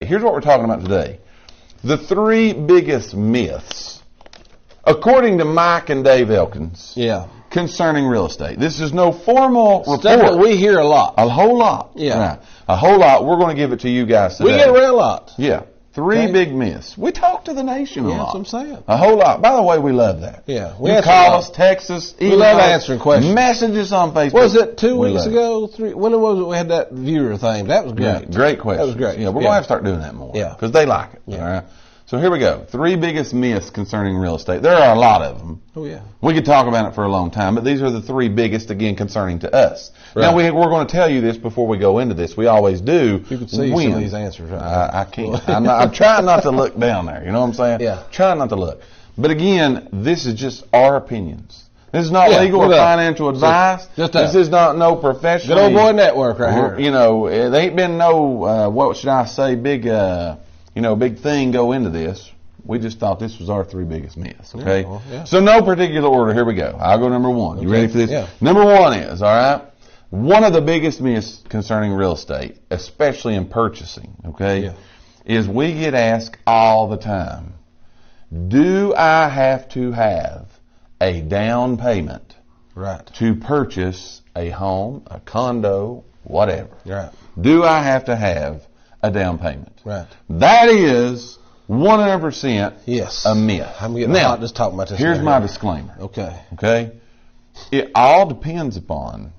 here's what we're talking about today. The 3 biggest myths, according to Mike and Dave Elkins, concerning real estate. This is no formal report. Stuff that we hear a lot. A whole lot. Yeah. Right. A whole lot. We're going to give it to you guys today. We get around a lot. Yeah. 3 big myths. We talk to the nation a lot. That's what I'm saying. A whole lot. By the way, we love that. Yeah. You call us, text us, email we love answering questions. Messages on Facebook. Was it 2 weeks ago? 3? When was it we had that viewer thing? That was great. Yeah, great question. That was great. Yeah, we're going to have to start doing that more. Yeah. Because they like it. Yeah. All right. So here we go. 3 biggest myths concerning real estate. There are a lot of them. Oh, yeah. We could talk about it for a long time, but these are the 3 biggest, again, concerning to us. Right. Now, we're going to tell you this before we go into this. We always do. You can see some of these answers right now. I can't. I'm trying not to look down there. You know what I'm saying? Yeah. Trying not to look. But again, this is just our opinions. This is not legal or financial advice. This is not no professional. Good old boy network right here. You know, there ain't been no, what should I say, big thing go into this. We just thought this was our 3 biggest myths, okay? Yeah, well, yeah. So no particular order. Here we go. I'll go number 1. You ready for this? Yeah. Number 1 is, all right, one of the biggest myths concerning real estate, especially in purchasing, okay, is we get asked all the time, do I have to have a down payment to purchase a home, a condo, whatever? Right. Do I have to have a down payment? Right. That is 100% a myth. I'm getting hot just talking about this. Here's my disclaimer. Okay? It all depends upon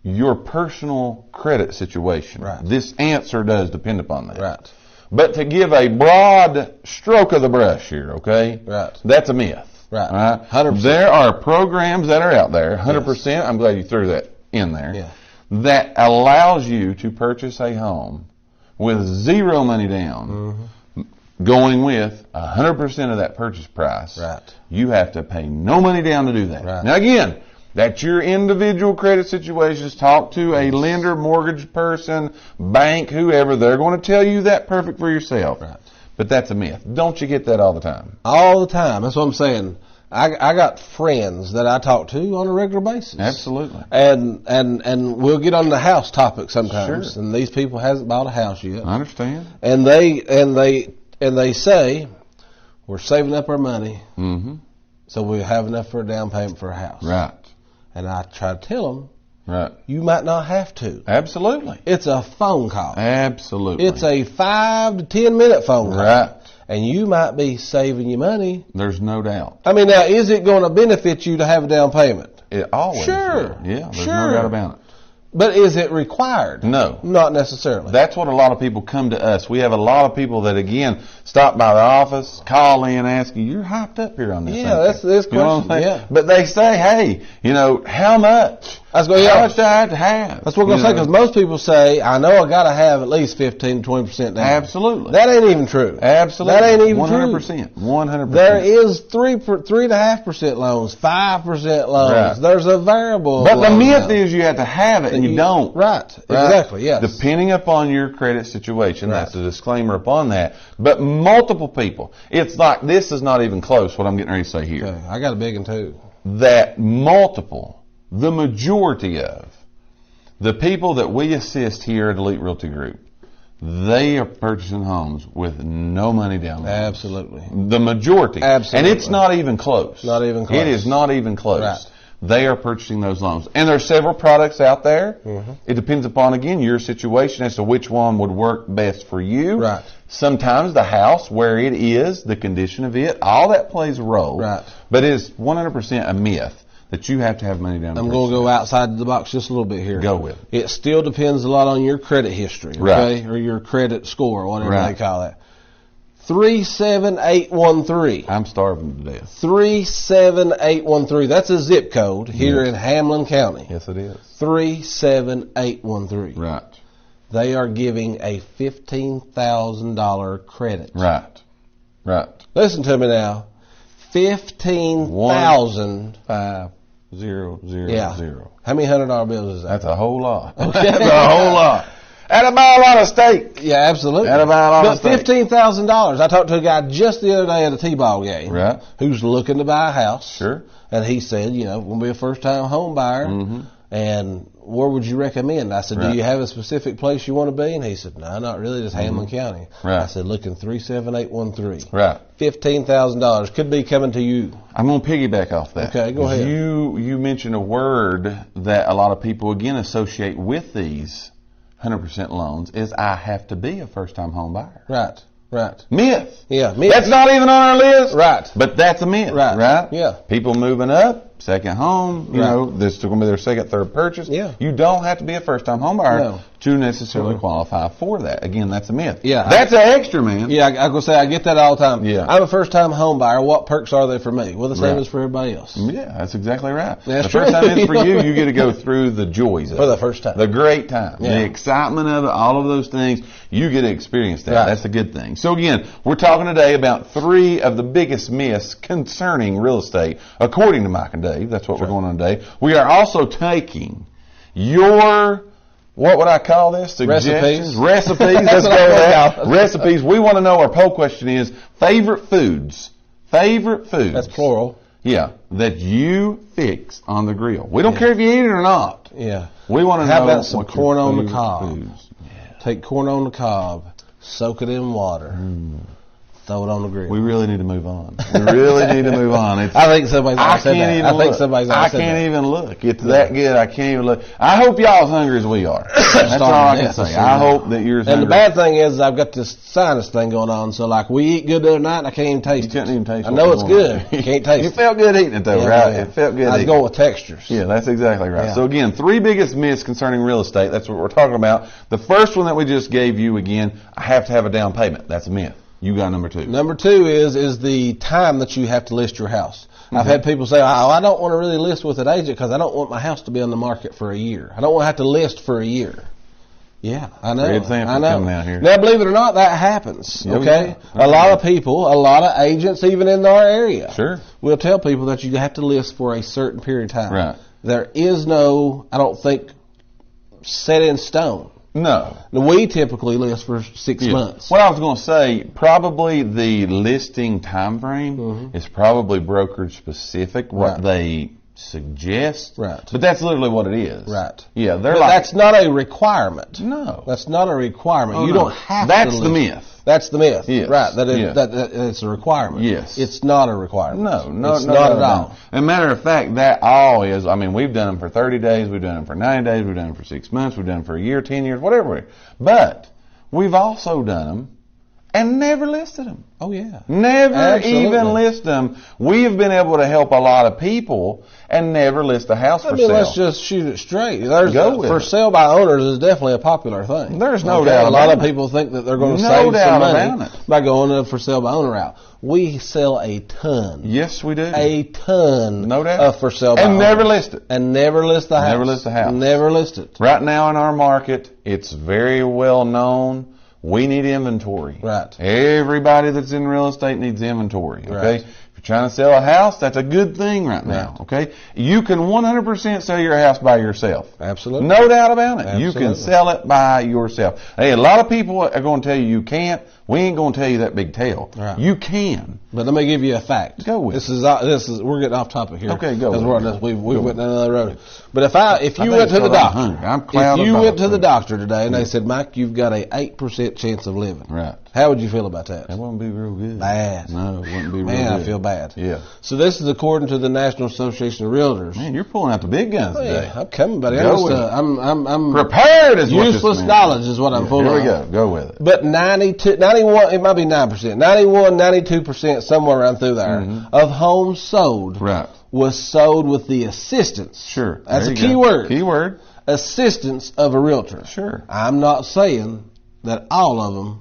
your personal credit situation. Right. This answer does depend upon that. Right. But to give a broad stroke of the brush here, okay? Right. That's a myth. Right. All right? 100%. There are programs that are out there, 100%, I'm glad you threw that in there, that allows you to purchase a home with 0 money down, going with 100% of that purchase price. Right. You have to pay no money down to do that. Right. Now again, that's your individual credit situations. Talk to a lender, mortgage person, bank, whoever. They're going to tell you that perfect for yourself. Right. But that's a myth. Don't you get that all the time? All the time. That's what I'm saying. I got friends that I talk to on a regular basis. Absolutely. And we'll get on the house topic sometimes. Sure. And these people hasn't bought a house yet. I understand. And they say we're saving up our money, so we have enough for a down payment for a house. Right. And I try to tell them, right, you might not have to. Absolutely. It's a phone call. Absolutely. It's a 5 to 10 minute phone call. Right. And you might be saving you money. There's no doubt. I mean, now, is it going to benefit you to have a down payment? It always Sure. will. Yeah, there's no doubt about it. But is it required? No. Not necessarily. That's what a lot of people come to us. We have a lot of people that, again, stop by the office, call in, ask you, you're hyped up here on this. Yeah, that's this question. You know what I'm saying? Yeah. But they say, hey, how much? How much do I have to have? That's what I'm going to say, because most people say, I know I got to have at least 15 to 20% down. Absolutely. That ain't even true. Absolutely. That ain't even 100%. true. 100%. There is 3.5% loans, 5% loans. Right. There's a variable. But the myth is you have to have it, and you don't. Right. Exactly, yes. Depending upon your credit situation, that's a disclaimer upon that. But multiple people, it's like, this is not even close, what I'm getting ready to say here. Okay. I got a big one too. That the majority of the people that we assist here at Elite Realty Group, they are purchasing homes with no money down there. Absolutely. The majority. Absolutely. And it's not even close. Not even close. It is not even close. Right. They are purchasing those loans. And there are several products out there. It depends upon, again, your situation as to which one would work best for you. Right. Sometimes the house, where it is, the condition of it, all that plays a role. Right. But it's 100% a myth that you have to have money down. I'm going to go outside the box just a little bit here. Go with it. It still depends a lot on your credit history, okay? Right. Or your credit score, or whatever they call it. 37813. I'm starving to death. 37813. That's a zip code here in Hamlin County. Yes, it is. 37813. Right. They are giving a $15,000 credit. Right. Right. Listen to me now. 15,000. 5,000. How many $100 bills is that? That's a whole lot. That's a whole lot. That'll buy a lot of steak. Yeah, absolutely. That'll buy a lot of steak. $15,000. I talked to a guy just the other day at a T-ball game. Right. Who's looking to buy a house. Sure. And he said, going to be a first-time home buyer. And where would you recommend? I said, Right. do you have a specific place you want to be? And he said, no, not really, just Hamlin County. Right. I said, look in 37813. Right. $15,000 could be coming to you. I'm going to piggyback off that. Okay, go ahead. You mentioned a word that a lot of people, again, associate with these 100% loans is I have to be a first-time home buyer. Right. Right. Myth. Yeah. Myth. That's not even on our list. Right. But that's a myth. Right. Yeah. People moving up, second home, you Right. know, this is going to be their second, third purchase. Yeah. You don't have to be a first-time home buyer No. to necessarily qualify for that. Again, that's a myth. Yeah. That's an extra, man. Yeah, I'm going to say I get that all the time. Yeah. I'm a first-time home buyer. What perks are they for me? Well, the same Right. as for everybody else. Yeah, that's exactly right. That's the first true. time it's for you, you get to go through the joys of For it. the first time. The great time. Yeah. The excitement of it, all of those things, you get to experience that. Right. That's a good thing. So again, we're talking today about 3 of the biggest myths concerning real estate, according to Mike and Dave. That's what we're going on today. We are also taking your, what would I call this? Suggestions? Recipes. Let's go with that. Recipes. We want to know, our poll question is, favorite foods. Favorite foods. That's plural. Yeah, that you fix on the grill. We don't care if you eat it or not. Yeah. We want to know. How about some what your corn on the favorite cob? foods. Take corn on the cob, soak it in water, throw it on the grill. We really need to move on. We really need to move on. It's, I think somebody's I already said can't that. even I think look. somebody's I already said can't that. even look. It's that good. I can't even look. I hope y'all as hungry as we are. That's all I can say. I hope that you're as And hungry. the bad thing is I've got this sinus thing going on, so like we eat good the other night and I can't even taste You couldn't even taste I what know was it's going good. on. You can't taste You it. felt good eating it though, Yeah, right? yeah. It felt good I was eating going it. with textures. Yeah, that's exactly right. Yeah. So again, 3 biggest myths concerning real estate. That's what we're talking about. The first one that we just gave you, again, I have to have a down payment. That's a myth. You got number 2. Number 2 is the time that you have to list your house. I've had people say, oh, I don't want to really list with an agent because I don't want my house to be on the market for a year. I don't want to have to list for a year. Yeah, I know. Great example I know. coming out here. Now, believe it or not, that happens. Yeah, Okay, yeah. a lot of people, a lot of agents, even in our area, Sure. will tell people that you have to list for a certain period of time. Right. There is no, I don't think, set in stone. No. Now, we typically list for 6 months. What I was going to say, probably the listing time frame is probably brokerage specific, what Right. they suggest. Right. But that's literally what it is. Right. Yeah, they're But like, that's not a requirement. no. That's not a requirement. Oh, You no. don't have That's to the list. myth. That's the myth. Yes. Right. That, Yes. that it's a requirement. Yes. It's not a requirement. No, it's no, not no, at no. all. As a matter of fact, that all is, I mean, we've done them for 30 days, we've done them for 90 days, we've done them for 6 months, we've done them for a year, 10 years, whatever. But we've also done them and never listed them. Oh, yeah. Never Absolutely. even list them. We have been able to help a lot of people and never list a house I for mean, sale. let's just shoot it straight. There's Go with for it. sale by owners is definitely a popular thing. There's no Okay? doubt A lot about of it. people think that they're going to No save doubt some money about it. by going the for sale by owner route. We sell a ton. Yes, we do. A ton No doubt. of for sale by And never owners. list it. And never list the house. Never list the house. Never list it. Right now in our market, it's very well known. We need inventory. Right. Everybody that's in real estate needs inventory. Okay. Right. If you're trying to sell a house, that's a good thing right now. Right. Okay. You can 100% sell your house by yourself. Absolutely. No doubt about it. You Absolutely. can sell it by yourself. Hey, a lot of people are going to tell you can't. We ain't going to tell you that big tale. Right. You can. But let me give you a fact. Go with this is we're getting off topic here. Okay, go Because with it. we went down another road. But if you think went it's to the 'cause I'm doctor, hungry. I'm if clouded you by went the to the food. doctor today and they said, Mike, you've got a 8% chance of living. Right. How would you feel about that? That wouldn't be real good. Bad. No, it wouldn't be real Man, good. I feel bad. Yeah. So this is according to the National Association of Realtors. Man, you're pulling out the big guns today. Hey, I'm coming, buddy. Go with it. I'm Prepared is what this useless means. knowledge is what I'm pulling. Here we out. go. Go with it. But 91, it might be 9%, 91, 92%, somewhere around through there, of homes sold Right. was sold with the assistance. Sure. That's There a you key go. word. Key word. Assistance of a realtor. Sure. I'm not saying that all of them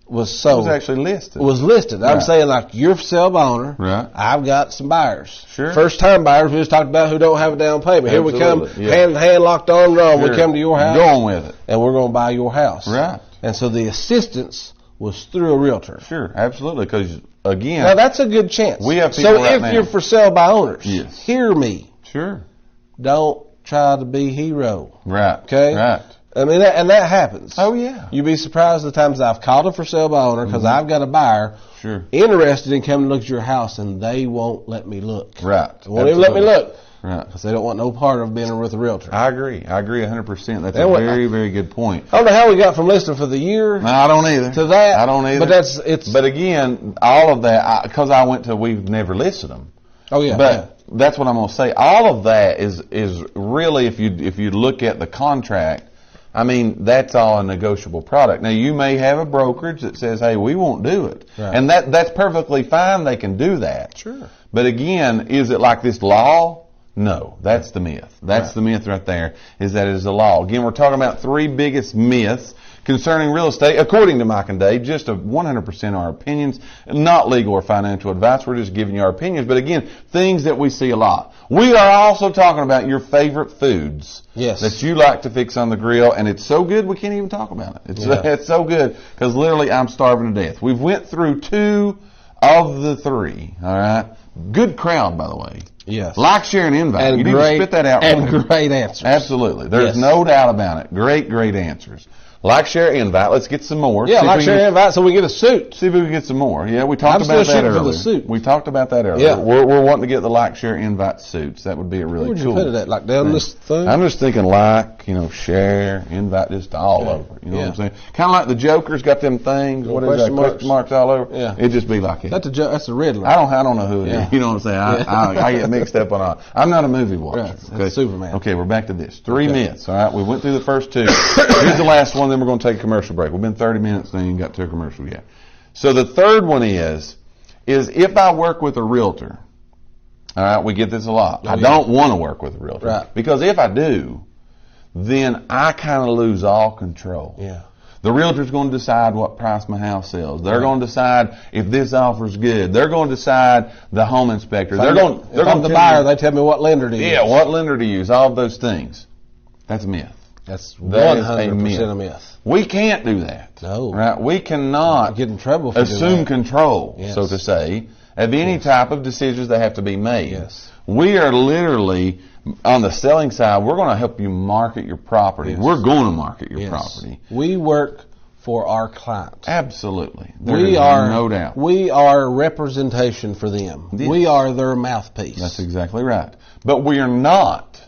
was It sold. was actually listed. Was listed. I'm Right. saying like you're for sale by owner. Right. I've got some buyers. Sure. First time buyers we just talked about who don't have a down payment. Here we come, Absolutely. Yeah. hand in hand, locked on, wrong. We Sure. come to your house. Going with it. And we're going to buy your house. Right. And so the assistance was through a realtor. Sure. Absolutely. Because, again, Now that's a good chance. We have people so right if now- you're for sale by owners, Yes. hear me. sure. Don't try to be hero. Right. Okay? Right. I mean, that happens. Oh, yeah. You'd be surprised the times I've called a for sale by owner because I've got a buyer Sure. interested in coming to look at your house and they won't let me look. Right. They won't even let me Absolutely. look. Right. Because they don't want no part of being with a realtor. I agree 100%. That's a very, very good point. I don't know how we got from listing for the year. No, I don't either. To that. I don't either. But again, all of that, because we've never listed them. Oh yeah. But that's what I'm going to say. All of that is really, if you look at the contract, I mean, that's all a negotiable product. Now, you may have a brokerage that says, hey, we won't do it. Right. And that's perfectly fine. They can do that. Sure. But again, is it like this law? No. That's the myth. That's the myth right there, is that it is a law. Again, we're talking about 3 biggest myths concerning real estate, according to Mike and Dave. Just 100% our opinions, not legal or financial advice. We're just giving you our opinions. But again, things that we see a lot. We are also talking about your favorite foods that you like to fix on the grill, and it's so good we can't even talk about it. It's so good because literally I'm starving to death. We've went through 2 of the 3. All right, good crowd, by the way. Yes. Like, share, and invite. And you need to spit that out. And great answers. Absolutely. There's no doubt about it. Great answers. Like, share, invite. Let's get some more. Yeah, like, share, invite so we get a suit. See if we can get some more. Yeah, we talked about that earlier. For the suit. We talked about that earlier. Yeah. We're wanting to get the like, share, invite suits. That would be a really Where would cool. you put it at? Like down this thing? I'm just thinking like, share, invite, just all over. You know what I'm saying? Kind of like the Joker's got them things. What is that? Question marks all over. Yeah. It'd just be like it. That's a Riddler. I don't know who it is. You know what I'm saying? I get mixed up on all. I'm not a movie watcher. Right. That's Superman. Okay, we're back to this. 3 myths. All right, we went through the first 2. Here's the last one. Then we're going to take a commercial break. We've been 30 minutes. Then you got to a commercial yet. So the third one is if I work with a realtor. All right, we get this a lot. I don't want to work with a realtor. Right. Because if I do, then I kind of lose all control. Yeah. The realtor's going to decide what price my house sells. They're going to decide if this offer's good. They're going to decide the home inspector. If I'm the buyer, they tell me what lender to use. Yeah, what lender to use. All of those things. That's a myth. That's 100% a myth. We can't do that. No. Right? We cannot get in trouble for assume control, so to say, of any type of decisions that have to be made. Yes. We are literally, on the selling side, we're going to help you market your property. Yes. We're going to market your property. We work for our clients. Absolutely. No doubt. We are representation for them. Yes. We are their mouthpiece. That's exactly right. But we are not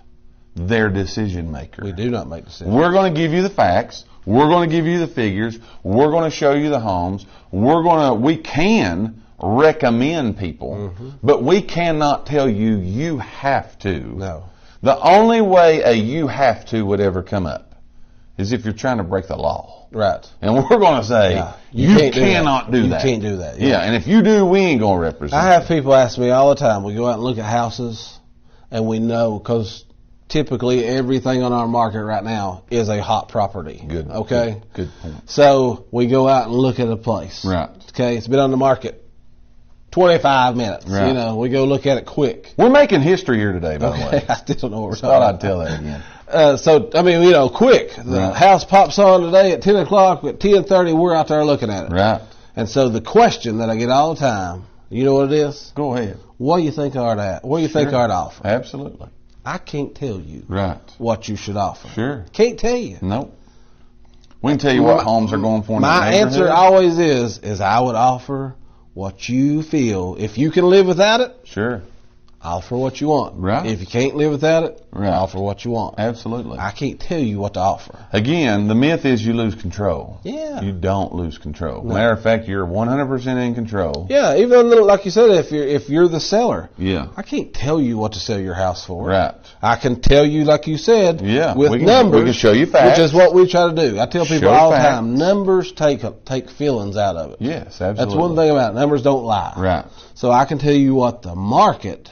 their decision maker. We do not make decisions. We're going to give you the facts. We're going to give you the figures. We're going to show you the homes. We can recommend people, but we cannot tell you you have to. No. The only way a you have to would ever come up is if you're trying to break the law. Right. And we're going to say, you cannot do that. You can't do that. Yeah, and if you do, we ain't going to represent I have people ask me all the time, we go out and look at houses, and we know, because typically everything on our market right now is a hot property. Good. Okay? Good point. So we go out and look at a place. Right. Okay, it's been on the market 25 minutes. Right. We go look at it quick. We're making history here today, by the way. I still don't know what we're talking about. Thought I'd tell that again. Quick. The house pops on today at 10 o'clock. At 10:30, we're out there looking at it. Right. And so the question that I get all the time, you know what it is? Go ahead. What do you think are that? What do you think are to offer? Absolutely. I can't tell you what you should offer. Sure. Can't tell you. Nope. We can tell you what homes are going for in my answer always is I would offer what you feel. If you can live without it, sure, offer what you want. Right. If you can't live without it, offer what you want. Absolutely. I can't tell you what to offer. Again, the myth is you lose control. Yeah. You don't lose control. No. Matter of fact, you're 100% in control. Yeah, even like you said, if you're the seller. Yeah. I can't tell you what to sell your house for. Right. I can tell you, like you said, with numbers. We can show you facts. Which is what we try to do. I tell people all the time, numbers take feelings out of it. Yes, absolutely. That's one thing about it. Numbers don't lie. Right. So I can tell you what the market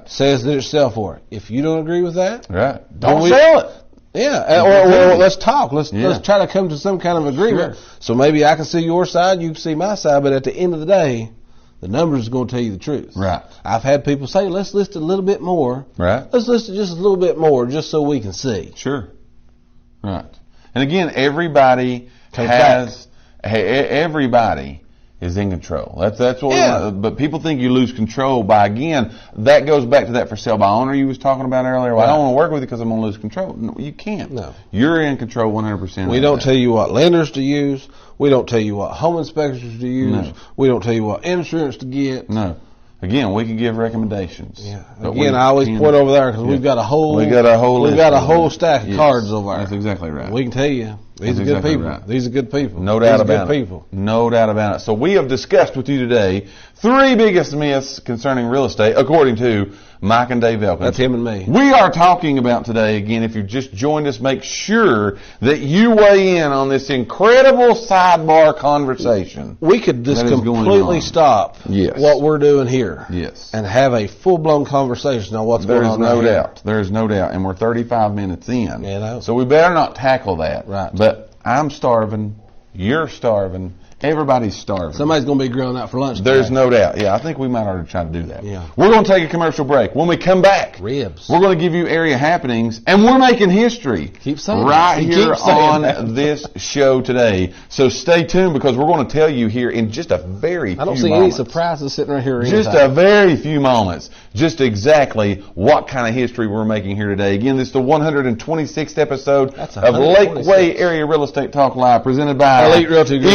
says that it's sell for. If you don't agree with that, don't sell it. Yeah, or let's talk. Let's try to come to some kind of agreement. Sure. So maybe I can see your side, you can see my side, but at the end of the day, the numbers are going to tell you the truth. Right. I've had people say, let's list it a little bit more. Right. Let's list it just a little bit more, just so we can see. Sure. Right. And again, everybody everybody is in control. That's what we want. But people think you lose control by, again, that goes back to that for sale by owner you was talking about earlier. Well, I don't want to work with you because I'm going to lose control. No, you can't. No. You're in control 100%. We don't tell you what lenders to use. We don't tell you what home inspectors to use. No. We don't tell you what insurance to get. No. Again, we can give recommendations. Yeah. Again, I always point over there because we've got a whole stack of cards over there. That's exactly right. We can tell you these are good people. Right. These are good people. No doubt about it. No doubt about it. So we have discussed with you today 3 biggest myths concerning real estate, according to Mike and Dave Elkins. That's him and me. We are talking about today, again, if you've just joined us, make sure that you weigh in on this incredible sidebar conversation. We could just completely stop what we're doing here and have a full-blown conversation on what's going on. There's no doubt. And we're 35 minutes in. Yeah, so we better not tackle that. Right. But I'm starving. You're starving. Everybody's starving. Somebody's going to be grilling out for lunch today. There's no doubt. Yeah, I think we might ought to try to do that. Yeah. We're going to take a commercial break. When we come back, ribs. We're going to give you area happenings, and we're making history Keep saying right here on this show today. So stay tuned because we're going to tell you here in just a very few moments. I don't see any surprises sitting right here. Just a very few moments, just exactly what kind of history we're making here today. Again, this is the 126th episode of Lakeway Area Real Estate Talk Live, presented by Elite Realty Group.